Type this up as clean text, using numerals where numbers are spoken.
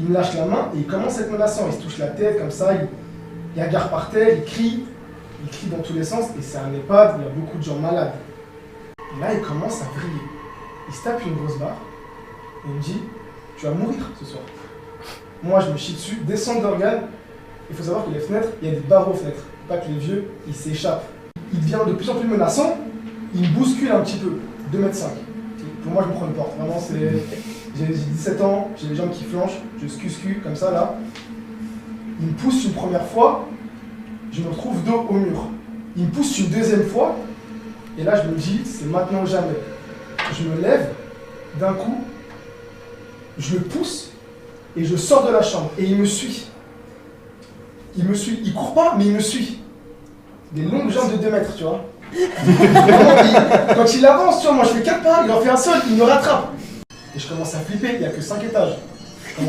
il me lâche la main et il commence à être menaçant. Il se touche la tête comme ça, il regarde par terre, il crie dans tous les sens. Et c'est un EHPAD, il y a beaucoup de gens malades. Et là, il commence à vriller. Il se tape une grosse barre et il me dit, tu vas mourir ce soir. Moi, je me chie dessus, descente d'organes. Il faut savoir que les fenêtres, il y a des barreaux aux fenêtres. Pas que les vieux, ils s'échappent. Il devient de plus en plus menaçant. Il me bouscule un petit peu, 2,5 m. Pour moi, je me prends une porte. Vraiment, j'ai 17 ans, j'ai les jambes qui flanchent, je scuscue comme ça là. Il me pousse une première fois, je me retrouve dos au mur. Il me pousse une deuxième fois, et là je me dis, c'est maintenant ou jamais. Je me lève, d'un coup, je le pousse, et je sors de la chambre, et il me suit. Il court pas, mais il me suit. Des longues jambes de 2 mètres, tu vois. Quand il avance, tu vois, moi je fais 4 pas, il en fait un seul, il me rattrape. Et je commence à flipper, il n'y a que 5 étages.